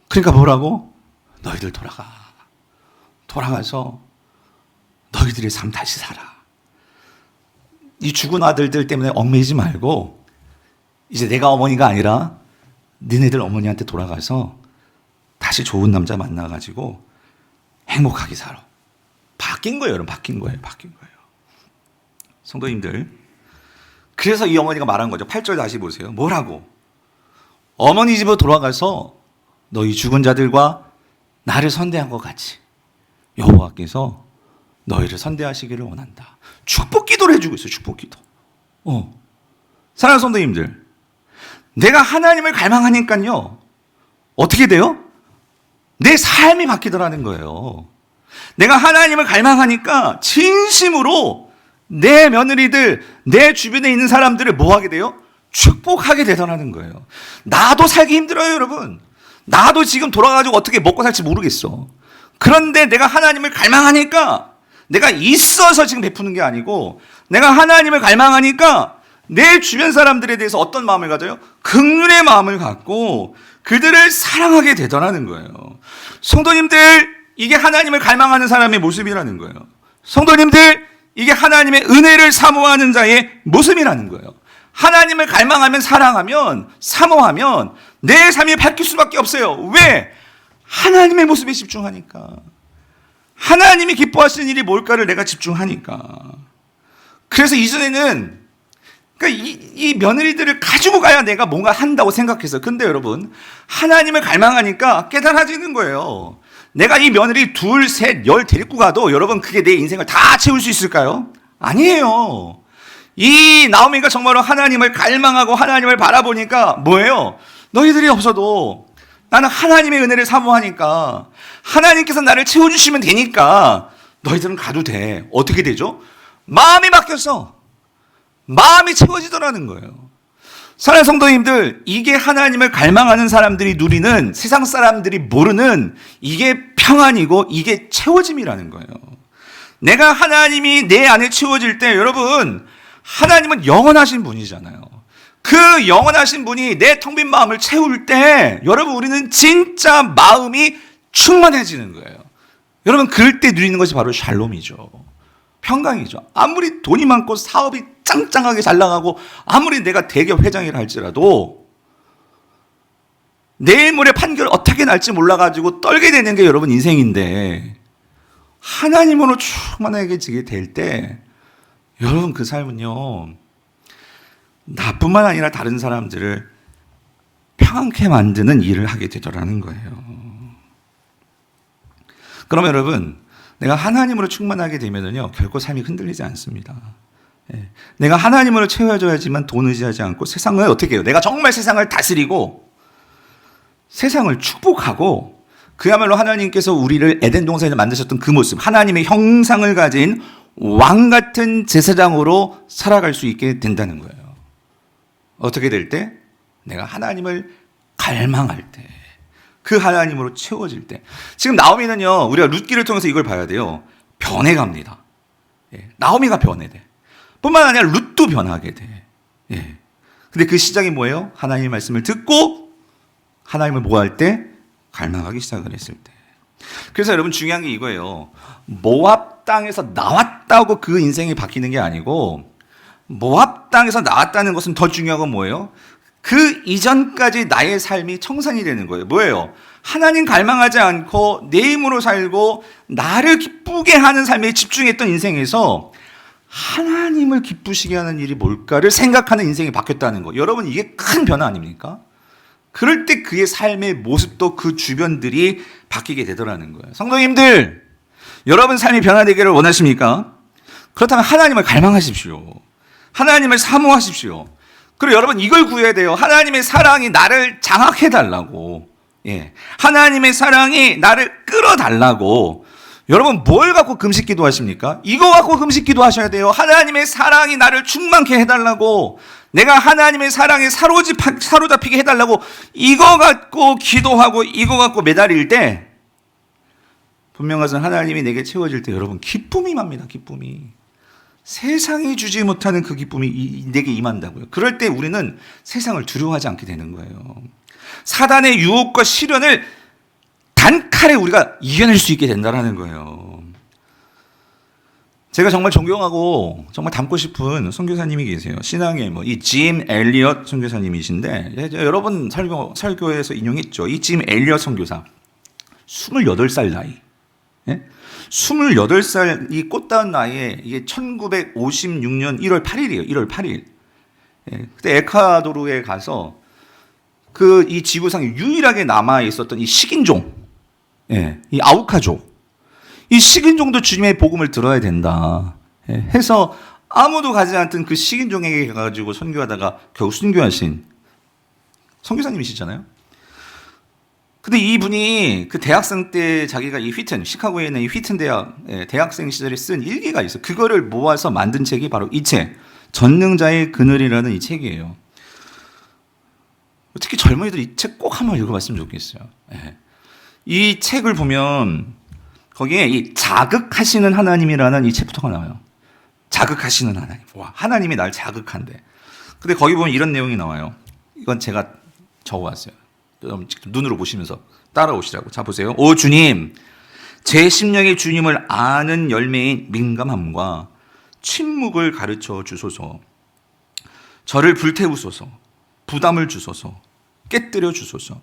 [SPEAKER 1] 그러니까 뭐라고? 너희들 돌아가서 너희들의 삶 다시 살아. 이 죽은 아들들 때문에 얽매이지 말고 이제 내가 어머니가 아니라 너네들 어머니한테 돌아가서 다시 좋은 남자 만나가지고 행복하게 살아. 바뀐 거예요, 여러분. 바뀐 거예요. 성도님들, 그래서 이 어머니가 말한 거죠. 8절 다시 보세요. 뭐라고? 어머니 집으로 돌아가서 너희 죽은 자들과 나를 선대한 것 같이 여호와께서 너희를 선대하시기를 원한다. 축복 기도를 해주고 있어요. 축복 기도. 사랑하는 성도님들, 내가 하나님을 갈망하니까요 어떻게 돼요? 내 삶이 바뀌더라는 거예요. 내가 하나님을 갈망하니까 진심으로 내 며느리들, 내 주변에 있는 사람들을 뭐 하게 돼요? 축복하게 되더라는 거예요. 나도 살기 힘들어요, 여러분. 나도 지금 돌아가지고 어떻게 먹고 살지 모르겠어. 그런데 내가 하나님을 갈망하니까 내가 있어서 지금 베푸는 게 아니고 내가 하나님을 갈망하니까 내 주변 사람들에 대해서 어떤 마음을 가져요? 긍휼의 마음을 갖고 그들을 사랑하게 되더라는 거예요. 성도님들, 이게 하나님을 갈망하는 사람의 모습이라는 거예요. 성도님들, 이게 하나님의 은혜를 사모하는 자의 모습이라는 거예요. 하나님을 갈망하면, 사랑하면, 사모하면 내 삶이 바뀔 수밖에 없어요. 왜? 하나님의 모습에 집중하니까. 하나님이 기뻐하시는 일이 뭘까를 내가 집중하니까. 그래서 이전에는 그러니까 이 며느리들을 가지고 가야 내가 뭔가 한다고 생각해서. 근데 여러분, 하나님을 갈망하니까 깨달아지는 거예요. 내가 이 며느리 둘, 셋, 열 데리고 가도 여러분 그게 내 인생을 다 채울 수 있을까요? 아니에요. 이 나오미가 정말로 하나님을 갈망하고 하나님을 바라보니까 뭐예요? 너희들이 없어도 나는 하나님의 은혜를 사모하니까 하나님께서 나를 채워주시면 되니까 너희들은 가도 돼. 어떻게 되죠? 마음이 바뀌었어. 마음이 채워지더라는 거예요. 사랑하는 성도님들, 이게 하나님을 갈망하는 사람들이 누리는, 세상 사람들이 모르는 이게 평안이고 이게 채워짐이라는 거예요. 내가 하나님이 내 안에 채워질 때, 여러분, 하나님은 영원하신 분이잖아요. 그 영원하신 분이 내 텅 빈 마음을 채울 때 여러분, 우리는 진짜 마음이 충만해지는 거예요. 여러분, 그럴 때 누리는 것이 바로 샬롬이죠. 평강이죠. 아무리 돈이 많고 사업이 짱짱하게 잘 나가고 아무리 내가 대기업 회장이라 할지라도 내일 모레 판결 어떻게 날지 몰라가지고 떨게 되는 게 여러분 인생인데, 하나님으로 충만해지게 될 때 여러분 그 삶은요, 나뿐만 아니라 다른 사람들을 평안케 만드는 일을 하게 되더라는 거예요. 그러면 여러분, 내가 하나님으로 충만하게 되면은요, 결코 삶이 흔들리지 않습니다. 예. 내가 하나님으로 채워져야지만 돈 의지하지 않고 세상을 어떻게 해요? 내가 정말 세상을 다스리고 세상을 축복하고 그야말로 하나님께서 우리를 에덴 동산에 만드셨던 그 모습, 하나님의 형상을 가진 왕 같은 제사장으로 살아갈 수 있게 된다는 거예요. 어떻게 될 때? 내가 하나님을 갈망할 때, 그 하나님으로 채워질 때. 지금 나오미는요, 우리가 룻기를 통해서 이걸 봐야 돼요. 변해갑니다. 예, 나오미가 변해돼. 뿐만 아니라 룻도 변하게 돼. 예. 근데 그 시작이 뭐예요? 하나님의 말씀을 듣고 하나님을 뭐 할 때? 갈망하기 시작을 했을 때. 그래서 여러분, 중요한 게 이거예요. 모압 땅에서 나왔다고 그 인생이 바뀌는 게 아니고, 모압 땅에서 나왔다는 것은 더 중요한 건 뭐예요? 그 이전까지 나의 삶이 청산이 되는 거예요. 뭐예요? 하나님 갈망하지 않고 내 힘으로 살고 나를 기쁘게 하는 삶에 집중했던 인생에서 하나님을 기쁘시게 하는 일이 뭘까를 생각하는 인생이 바뀌었다는 거. 여러분, 이게 큰 변화 아닙니까? 그럴 때 그의 삶의 모습도 그 주변들이 바뀌게 되더라는 거예요. 성도님들, 여러분 삶이 변화되기를 원하십니까? 그렇다면 하나님을 갈망하십시오. 하나님을 사모하십시오. 그리고 여러분, 이걸 구해야 돼요. 하나님의 사랑이 나를 장악해달라고. 예. 하나님의 사랑이 나를 끌어달라고. 여러분, 뭘 갖고 금식 기도하십니까? 이거 갖고 금식 기도하셔야 돼요. 하나님의 사랑이 나를 충만케 해달라고. 내가 하나님의 사랑에 사로잡히게 해달라고. 이거 갖고 기도하고 이거 갖고 매달릴 때, 분명하신 하나님이 내게 채워질 때 여러분, 기쁨이 맙니다. 기쁨이. 세상이 주지 못하는 그 기쁨이 내게 임한다고요. 그럴 때 우리는 세상을 두려워하지 않게 되는 거예요. 사단의 유혹과 시련을 단칼에 우리가 이겨낼 수 있게 된다는 거예요. 제가 정말 존경하고 정말 닮고 싶은 선교사님이 계세요. 신앙의 이 짐 엘리엇 선교사님이신데, 여러분 설교에서 인용했죠. 이 짐 엘리엇 선교사 28살 나이. 예? 28살 이 꽃다운 나이에, 이게 1956년 1월 8일이에요. 1월 8일. 예, 그때 에콰도르에 가서 이 지구상에 유일하게 남아 있었던 이 식인종, 예, 이 아우카족, 이 식인종도 주님의 복음을 들어야 된다. 예, 해서 아무도 가지 않던 그 식인종에게 가가지고 선교하다가 결국 순교하신 선교사님이시잖아요. 근데 이분이 그 대학생 때 자기가 이 휘튼, 시카고에 있는 이 휘튼 대학 대학생 시절에 쓴 일기가 있어요. 그거를 모아서 만든 책이 바로 이 책, 전능자의 그늘이라는 이 책이에요. 특히 젊은이들 이 책 꼭 한번 읽어봤으면 좋겠어요. 예. 이 책을 보면 거기에 이 자극하시는 하나님이라는 이 책부터가 나와요. 자극하시는 하나님. 와, 하나님이 날 자극한대. 근데 거기 보면 이런 내용이 나와요. 이건 제가 적어왔어요. 여러분 직접 눈으로 보시면서 따라오시라고. 자, 보세요. 오 주님, 제 심령의 주님을 아는 열매인 민감함과 침묵을 가르쳐 주소서. 저를 불태우소서. 부담을 주소서. 깨뜨려 주소서.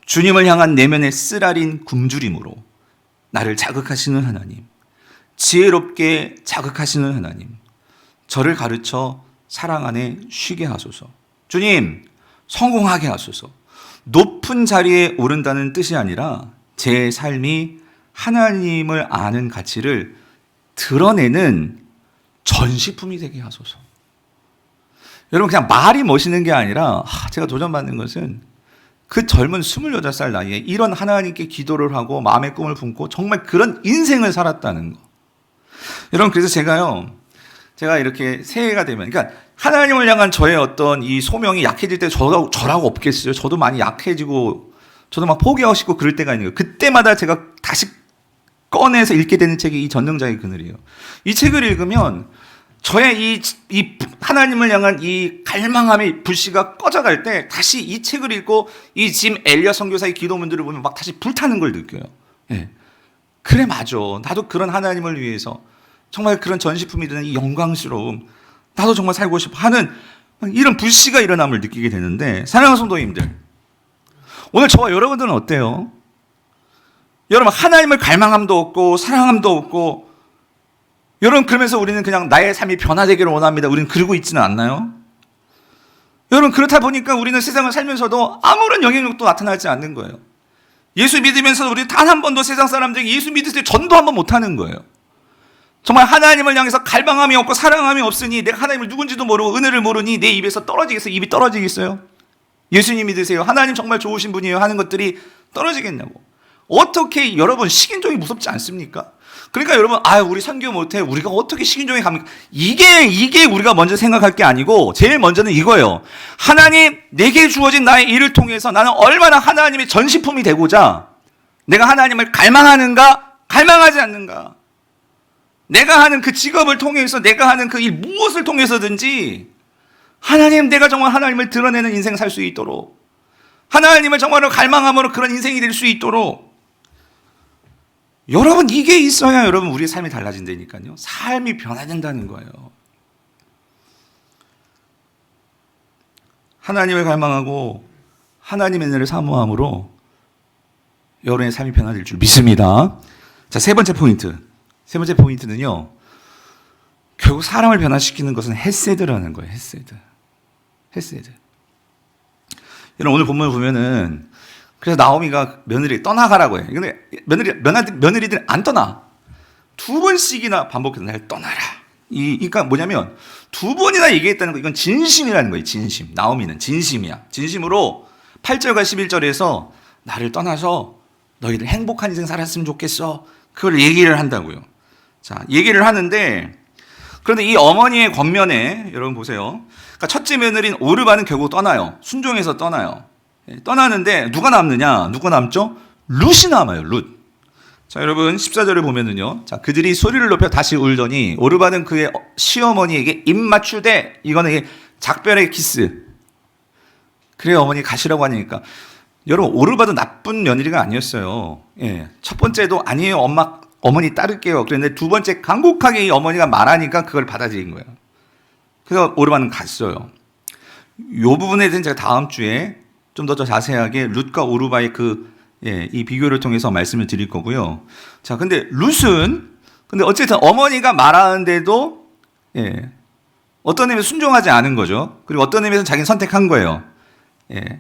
[SPEAKER 1] 주님을 향한 내면의 쓰라린 굶주림으로 나를 자극하시는 하나님, 지혜롭게 자극하시는 하나님, 저를 가르쳐 사랑 안에 쉬게 하소서. 주님, 성공하게 하소서. 높은 자리에 오른다는 뜻이 아니라 제 삶이 하나님을 아는 가치를 드러내는 전시품이 되게 하소서. 여러분, 그냥 말이 멋있는 게 아니라 제가 도전받는 것은 그 젊은 28살 나이에 이런 하나님께 기도를 하고 마음의 꿈을 품고 정말 그런 인생을 살았다는 거. 여러분, 그래서 제가 이렇게 새해가 되면, 그러니까 하나님을 향한 저의 어떤 이 소명이 약해질 때 저라고 없겠어요. 저도 많이 약해지고, 저도 막 포기하고 싶고 그럴 때가 있는 거예요. 그때마다 제가 다시 꺼내서 읽게 되는 책이 이 전능자의 그늘이에요. 이 책을 읽으면 저의 이 하나님을 향한 이 갈망함의 불씨가 꺼져갈 때 다시 이 책을 읽고 이 짐 엘리엇 선교사의 기도문들을 보면 막 다시 불타는 걸 느껴요. 예. 그래, 맞아. 나도 그런 하나님을 위해서 정말 그런 전시품이 되는 이 영광스러움, 나도 정말 살고 싶어 하는 이런 불씨가 일어남을 느끼게 되는데, 사랑하는 성도님들, 오늘 저와 여러분들은 어때요? 여러분, 하나님을 갈망함도 없고 사랑함도 없고, 여러분, 그러면서 우리는 그냥 나의 삶이 변화되기를 원합니다. 우리는 그러고 있지는 않나요? 여러분, 그렇다 보니까 우리는 세상을 살면서도 아무런 영향력도 나타나지 않는 거예요. 예수 믿으면서 우리 단 한 번도 세상 사람들에게 예수 믿으세요 전도 한 번 못하는 거예요. 정말 하나님을 향해서 갈망함이 없고 사랑함이 없으니, 내가 하나님을 누군지도 모르고 은혜를 모르니 내 입에서 떨어지겠어요? 입이 떨어지겠어요? 예수님 믿으세요, 하나님 정말 좋으신 분이에요 하는 것들이 떨어지겠냐고. 어떻게, 여러분, 식인종이 무섭지 않습니까? 그러니까 여러분, 우리 선교 못해, 우리가 어떻게 식인종에 갑니까? 이게 우리가 먼저 생각할 게 아니고, 제일 먼저는 이거예요. 하나님, 내게 주어진 나의 일을 통해서 나는 얼마나 하나님의 전시품이 되고자 내가 하나님을 갈망하는가, 갈망하지 않는가. 내가 하는 그 직업을 통해서, 내가 하는 그 일 무엇을 통해서든지 하나님, 내가 정말 하나님을 드러내는 인생 살 수 있도록, 하나님을 정말로 갈망함으로 그런 인생이 될 수 있도록, 여러분, 이게 있어야 여러분 우리의 삶이 달라진다니까요. 삶이 변화된다는 거예요. 하나님을 갈망하고 하나님의 은혜를 사모함으로 여러분의 삶이 변화될 줄 믿습니다. 자, 세 번째 포인트는요, 결국 사람을 변화시키는 것은 헤세드라는 거예요. 헤세드. 여러분, 오늘 본문을 보면은, 그래서 나오미가 며느리 떠나가라고 해. 근데 며느리들은 안 떠나. 2번씩이나 반복해서 날 떠나라. 그러니까 뭐냐면, 2번이나 얘기했다는 거, 이건 진심이라는 거예요. 진심. 나오미는 진심이야. 진심으로 8절과 11절에서 나를 떠나서 너희들 행복한 인생 살았으면 좋겠어. 그걸 얘기를 한다고요. 자, 얘기를 하는데, 그런데 이 어머니의 권면에, 여러분 보세요. 그러니까 첫째 며느리인 오르바는 결국 떠나요. 순종해서 떠나요. 떠나는데 누가 남느냐? 누가 남죠? 룻이 남아요. 룻. 자, 여러분 14절을 보면은요. 자, 그들이 소리를 높여 다시 울더니 오르바는 그의 시어머니에게 입 맞추되, 이거는 작별의 키스. 그래, 어머니 가시라고 하니까. 여러분, 오르바도 나쁜 며느리가 아니었어요. 예. 첫 번째도 아니에요, 어머니 따를게요. 그런데 두 번째 간곡하게 이 어머니가 말하니까 그걸 받아들인 거예요. 그래서 오르바는 갔어요. 이 부분에 대해서는 제가 다음 주에 좀 더 자세하게 룻과 오르바의 이 비교를 통해서 말씀을 드릴 거고요. 자, 근데 어쨌든 어머니가 말하는데도, 어떤 의미에서 순종하지 않은 거죠. 그리고 어떤 의미에서 자기는 선택한 거예요.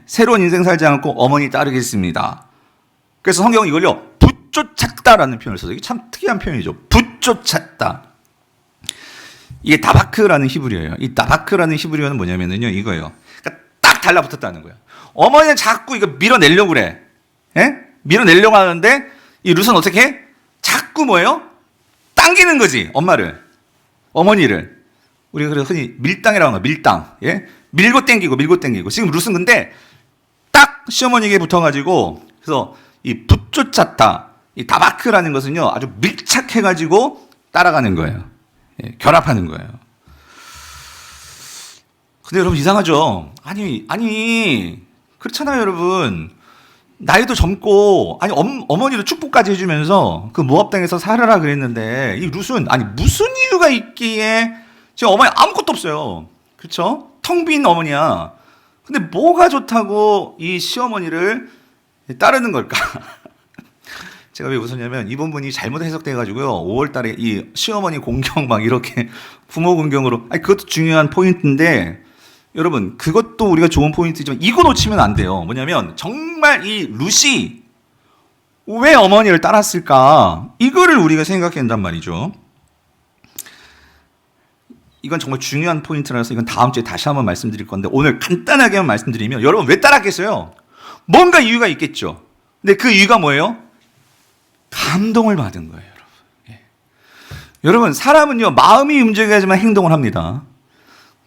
[SPEAKER 1] 새로운 인생 살지 않고 어머니 따르겠습니다. 그래서 성경은 이걸요, 붙쫓았다라는 표현을 써서, 이게 참 특이한 표현이죠. 붙쫓았다. 이게 다바크라는 히브리어예요. 이 다바크라는 히브리어는 뭐냐면요, 이거예요. 그러니까 딱 달라붙었다는 거예요. 어머니는 자꾸 이거 밀어내려고 그래. 밀어내려고 하는데, 이 룻은 어떻게 해? 자꾸 뭐예요? 당기는 거지, 어머니를. 우리가 그래서 흔히 밀당이라고 하는 거야, 밀당. 밀고 땡기고. 지금 룻은 근데 딱 시어머니에게 붙어가지고, 그래서 이 붙쫓았다, 이 다바크라는 것은요, 아주 밀착해가지고 따라가는 거예요. 결합하는 거예요. 근데 여러분, 이상하죠? 아니, 그렇잖아요, 여러분. 나이도 젊고, 아니, 어머니도 축복까지 해주면서 그 모압 땅에서 살아라 그랬는데, 이 룻은, 아니, 무슨 이유가 있기에, 지금 어머니 아무것도 없어요. 그쵸? 텅 빈 어머니야. 근데 뭐가 좋다고 이 시어머니를 따르는 걸까? 제가 왜 웃었냐면, 이 본문이 잘못 해석돼가지고요, 5월 달에 이 시어머니 공경 막 이렇게 부모 공경으로, 아니, 그것도 중요한 포인트인데, 여러분, 그것도 우리가 좋은 포인트지만 이거 놓치면 안 돼요. 뭐냐면 정말 이 룻이 왜 어머니를 따랐을까? 이거를 우리가 생각해야 된단 말이죠. 이건 정말 중요한 포인트라서 이건 다음 주에 다시 한번 말씀드릴 건데 오늘 간단하게만 말씀드리면 여러분 왜 따랐겠어요? 뭔가 이유가 있겠죠. 근데 그 이유가 뭐예요? 감동을 받은 거예요, 여러분. 예. 여러분, 사람은요, 마음이 움직여야지만 행동을 합니다.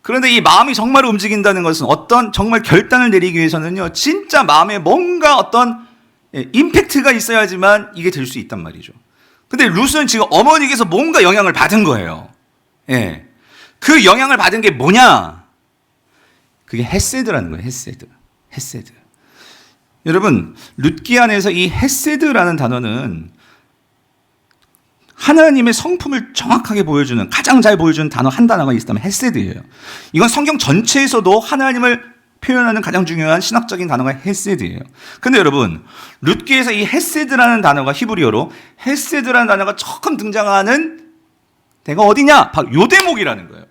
[SPEAKER 1] 그런데 이 마음이 정말 움직인다는 것은 어떤 정말 결단을 내리기 위해서는요, 진짜 마음에 뭔가 어떤 임팩트가 있어야지만 이게 될 수 있단 말이죠. 근데 룻은 지금 어머니께서 뭔가 영향을 받은 거예요. 예. 그 영향을 받은 게 뭐냐? 그게 헤세드라는 거예요, 헤세드. 헤세드. 여러분, 룻기 안에서 이 헤세드라는 단어는 하나님의 성품을 정확하게 보여주는, 가장 잘 보여주는 단어 한 단어가 있다면 헤세드예요. 이건 성경 전체에서도 하나님을 표현하는 가장 중요한 신학적인 단어가 헤세드예요. 근데 여러분, 룻기에서 이 헤세드라는 단어가 히브리어로 헤세드라는 단어가 처음 등장하는 데가 어디냐? 바로 요 대목이라는 거예요.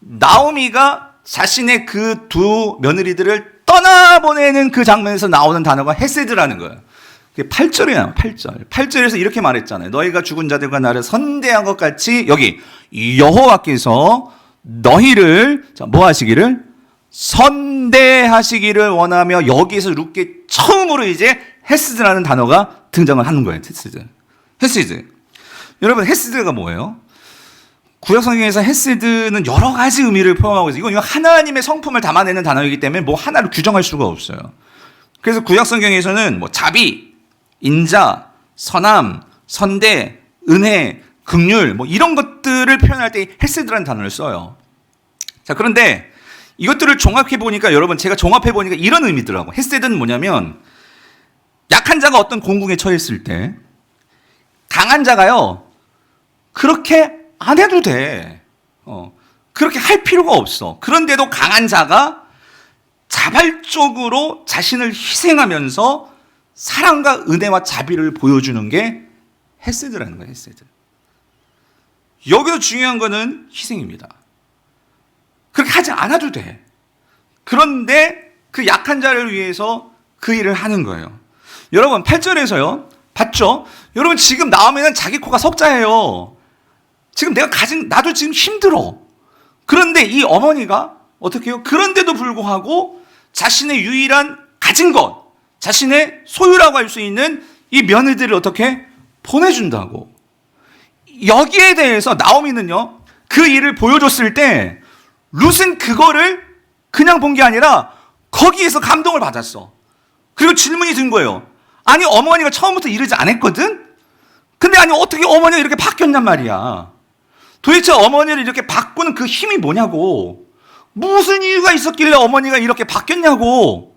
[SPEAKER 1] 나오미가 자신의 그 두 며느리들을 떠나보내는 그 장면에서 나오는 단어가 헤세드라는 거예요. 8절이야, 8절. 8절에서 이렇게 말했잖아요. 너희가 죽은 자들과 나를 선대한 것 같이 여기 여호와께서 너희를 뭐 하시기를? 선대하시기를 원하며 여기에서 룻게 처음으로 이제 헤스드라는 단어가 등장을 하는 거예요. 헤스드. 헤스드. 여러분, 헤스드가 뭐예요? 구약 성경에서 헤스드는 여러 가지 의미를 포함하고 있어요. 이건 하나님의 성품을 담아내는 단어이기 때문에 뭐 하나를 규정할 수가 없어요. 그래서 구약 성경에서는 뭐 자비, 인자, 선함, 선대, 은혜, 긍휼 뭐 이런 것들을 표현할 때 헤세드라는 단어를 써요. 자, 그런데 이것들을 종합해 보니까 여러분 제가 종합해 보니까 이런 의미더라고. 헤세드는 뭐냐면 약한 자가 어떤 공궁에 처했을 때 강한 자가요 그렇게 안 해도 돼. 그렇게 할 필요가 없어. 그런데도 강한 자가 자발적으로 자신을 희생하면서 사랑과 은혜와 자비를 보여주는 게 헤세드라는 거예요, 헤세드. 여기서 중요한 거는 희생입니다. 그렇게 하지 않아도 돼. 그런데 그 약한 자를 위해서 그 일을 하는 거예요. 여러분, 8절에서요, 봤죠? 여러분, 지금 나오면 자기 코가 석자예요. 지금 나도 지금 힘들어. 그런데 이 어머니가 어떻게 해요? 그런데도 불구하고 자신의 유일한 가진 것, 자신의 소유라고 할 수 있는 이 며느리들을 어떻게 보내준다고. 여기에 대해서 나오미는요, 그 일을 보여줬을 때 룻은 그거를 그냥 본 게 아니라 거기에서 감동을 받았어. 그리고 질문이 든 거예요. 아니, 어머니가 처음부터 이러지 않았거든? 근데 아니, 어떻게 어머니가 이렇게 바뀌었냔 말이야. 도대체 어머니를 이렇게 바꾸는 그 힘이 뭐냐고. 무슨 이유가 있었길래 어머니가 이렇게 바뀌었냐고.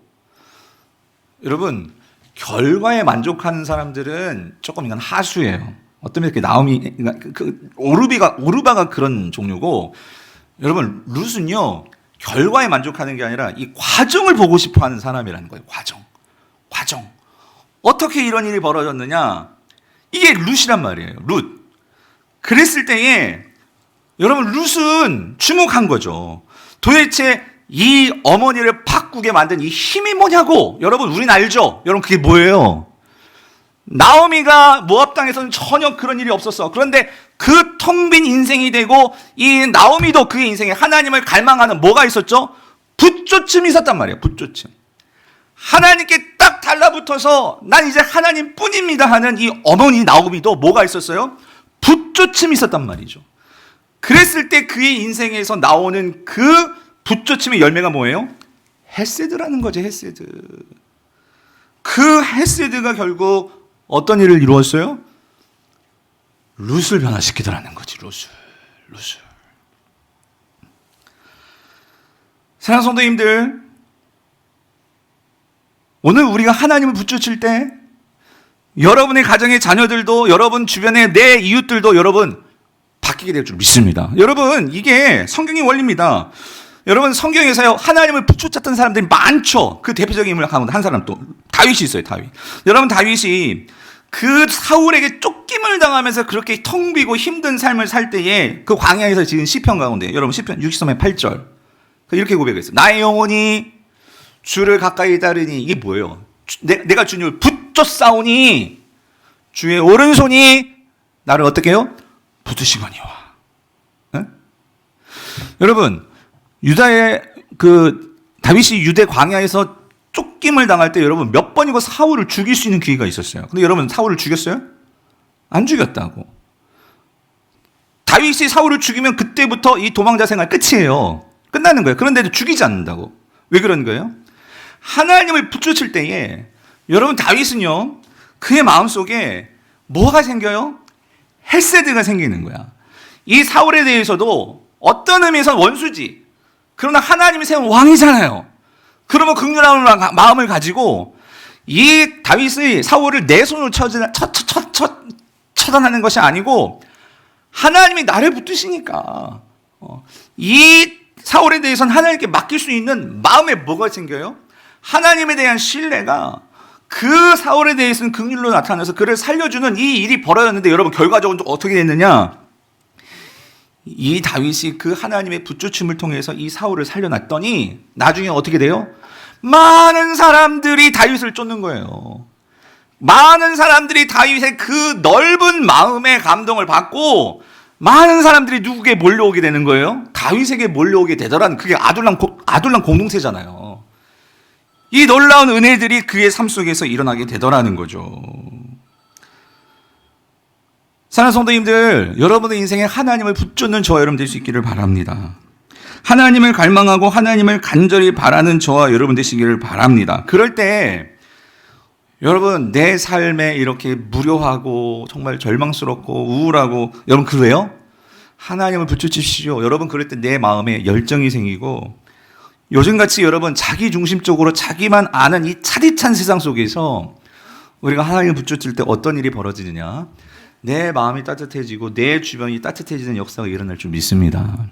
[SPEAKER 1] 여러분, 결과에 만족하는 사람들은 조금 이건 하수예요. 어떤 이렇게 나오미, 오르바가 그런 종류고, 여러분, 룻은요, 결과에 만족하는 게 아니라 이 과정을 보고 싶어 하는 사람이라는 거예요. 과정. 어떻게 이런 일이 벌어졌느냐? 이게 룻이란 말이에요. 룻. 그랬을 때에, 여러분, 룻은 주목한 거죠. 도대체 이 어머니를 바꾸게 만든 이 힘이 뭐냐고. 여러분, 우린 알죠? 여러분, 그게 뭐예요? 나오미가 모압 땅에서는 전혀 그런 일이 없었어. 그런데 그 텅 빈 인생이 되고 이 나오미도 그의 인생에 하나님을 갈망하는 뭐가 있었죠? 붓조침이 있었단 말이에요. 붓조침. 하나님께 딱 달라붙어서 난 이제 하나님 뿐입니다 하는 이 어머니 나오미도 뭐가 있었어요? 붓조침이 있었단 말이죠. 그랬을 때 그의 인생에서 나오는 그 붓조침의 열매가 뭐예요? 헤세드라는 거죠. 헤세드. 그 헤세드가 결국 어떤 일을 이루었어요? 룻을 변화시키더라는 거지. 룻을. 사랑하는 성도님들, 오늘 우리가 하나님을 붙여칠 때 여러분의 가정의 자녀들도 여러분 주변의 내 이웃들도 여러분 바뀌게 될 줄 믿습니다. 여러분 이게 성경의 원리입니다. 여러분 성경에서요 하나님을 붙여쳤던 사람들이 많죠. 그 대표적인 인물 가운데 한 사람 또 다윗이 있어요. 다윗. 여러분 다윗이 그 사울에게 쫓김을 당하면서 그렇게 텅 비고 힘든 삶을 살 때에 그 광야에서 지은 시편 가운데 여러분 시편 63편 8절 이렇게 고백했어요. 나의 영혼이 주를 가까이 따르니 이게 뭐예요? 내가 주님을 붙쫓사오니 주의 오른손이 나를 어떻게 해요? 붙으시거니와. 네? 여러분 유다의 다윗이 유대 광야에서 쫓김을 당할 때 여러분 몇 번이고 사울을 죽일 수 있는 기회가 있었어요. 근데 여러분 사울을 죽였어요? 안 죽였다고. 다윗이 사울을 죽이면 그때부터 이 도망자 생활 끝이에요. 끝나는 거예요. 그런데도 죽이지 않는다고. 왜 그런 거예요? 하나님을 붙여칠 때에 여러분 다윗은요 그의 마음속에 뭐가 생겨요? 헤세드가 생기는 거야. 이 사울에 대해서도 어떤 의미에서 원수지. 그러나 하나님이 세운 왕이잖아요. 그러면 긍휼한 마음을 가지고 이 다윗의 사울을 내 손으로 처단하는 것이 아니고 하나님이 나를 붙드시니까 이 사울에 대해서는 하나님께 맡길 수 있는 마음에 뭐가 생겨요? 하나님에 대한 신뢰가 그 사울에 대해서는 긍휼로 나타나서 그를 살려주는 이 일이 벌어졌는데 여러분 결과적으로 또 어떻게 됐느냐? 이 다윗이 그 하나님의 붙주침을 통해서 이 사울을 살려놨더니 나중에 어떻게 돼요? 많은 사람들이 다윗을 쫓는 거예요. 많은 사람들이 다윗의 그 넓은 마음의 감동을 받고 많은 사람들이 누구에게 몰려오게 되는 거예요? 다윗에게 몰려오게 되더라는 그게 아둘람 공동체잖아요. 이 놀라운 은혜들이 그의 삶 속에서 일어나게 되더라는 거죠. 사랑하는 성도님들, 여러분의 인생에 하나님을 붙잡는 저와 여러분 될 수 있기를 바랍니다. 하나님을 갈망하고 하나님을 간절히 바라는 저와 여러분 되시기를 바랍니다. 그럴 때 여러분 내 삶에 이렇게 무료하고 정말 절망스럽고 우울하고 여러분 그래요? 하나님을 붙여주십시오. 여러분 그럴 때 내 마음에 열정이 생기고 요즘같이 여러분 자기중심적으로 자기만 아는 이 차디찬 세상 속에서 우리가 하나님을 붙여줄 때 어떤 일이 벌어지느냐? 내 마음이 따뜻해지고 내 주변이 따뜻해지는 역사가 일어날 줄 믿습니다.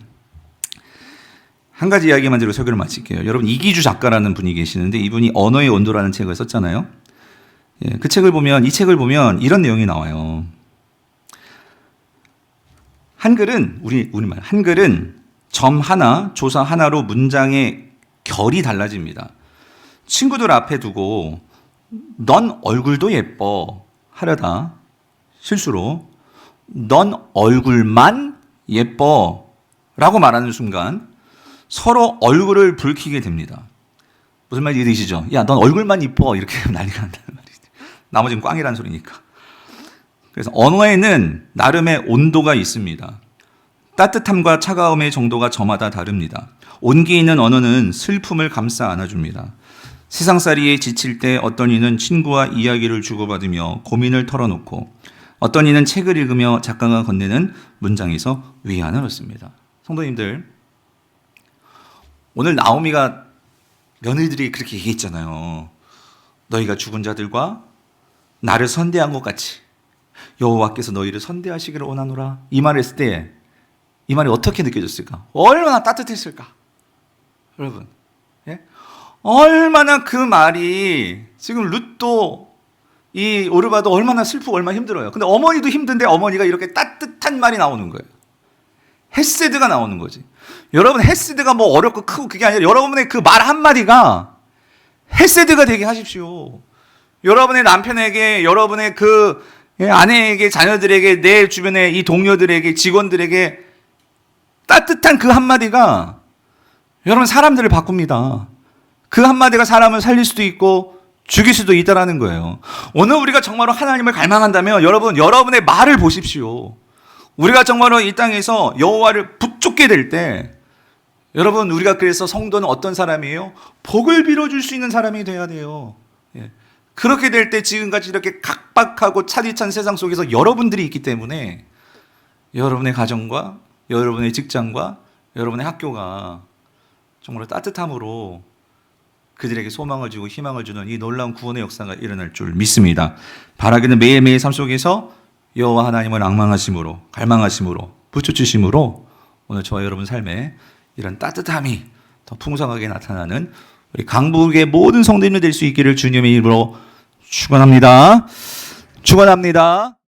[SPEAKER 1] 한 가지 이야기만 드리고 설교를 마칠게요. 여러분 이기주 작가라는 분이 계시는데 이분이 언어의 온도라는 책을 썼잖아요. 그 책을 보면 이 책을 보면 이런 내용이 나와요. 한글은 우리말 한글은 점 하나, 조사 하나로 문장의 결이 달라집니다. 친구들 앞에 두고 넌 얼굴도 예뻐 하려다 실수로 넌 얼굴만 예뻐 라고 말하는 순간 서로 얼굴을 붉히게 됩니다. 무슨 말인지 이해되시죠? 야, 넌 얼굴만 이뻐 이렇게 난리가 난다는 말이죠. 나머지는 꽝이라는 소리니까. 그래서 언어에는 나름의 온도가 있습니다. 따뜻함과 차가움의 정도가 저마다 다릅니다. 온기 있는 언어는 슬픔을 감싸 안아줍니다. 세상살이에 지칠 때 어떤 이는 친구와 이야기를 주고받으며 고민을 털어놓고 어떤 이는 책을 읽으며 작가가 건네는 문장에서 위안을 얻습니다. 성도님들, 오늘 나오미가 며느리들이 그렇게 얘기했잖아요. 너희가 죽은 자들과 나를 선대한 것 같이 여호와께서 너희를 선대하시기를 원하노라. 이 말을 했을 때 이 말이 어떻게 느껴졌을까? 얼마나 따뜻했을까? 여러분, 예? 얼마나 그 말이 지금 룻도 이 오르바도 얼마나 슬프고 얼마나 힘들어요. 근데 어머니도 힘든데 어머니가 이렇게 따뜻한 말이 나오는 거예요. 헤세드가 나오는 거지. 여러분 헤세드가 뭐 어렵고 크고 그게 아니라 여러분의 그 말 한마디가 헤세드가 되게 하십시오. 여러분의 남편에게, 여러분의 그 아내에게, 자녀들에게, 내 주변의 이 동료들에게, 직원들에게 따뜻한 그 한마디가 여러분 사람들을 바꿉니다. 그 한마디가 사람을 살릴 수도 있고 죽일 수도 있다라는 거예요. 오늘 우리가 정말로 하나님을 갈망한다면 여러분, 여러분의 말을 보십시오. 우리가 정말로 이 땅에서 여호와를 붙잡게 될 때 여러분 우리가 그래서 성도는 어떤 사람이에요? 복을 빌어줄 수 있는 사람이 돼야 돼요. 예. 그렇게 될 때 지금같이 이렇게 각박하고 차디찬 세상 속에서 여러분들이 있기 때문에 여러분의 가정과 여러분의 직장과 여러분의 학교가 정말 따뜻함으로 그들에게 소망을 주고 희망을 주는 이 놀라운 구원의 역사가 일어날 줄 믿습니다. 바라기는 매일매일 삶 속에서 여호와 하나님을 앙망하심으로, 갈망하심으로, 붙여주심으로 오늘 저와 여러분 삶에 이런 따뜻함이 더 풍성하게 나타나는 우리 강북의 모든 성도님들 될 수 있기를 주님의 이름으로 축원합니다. 축원합니다.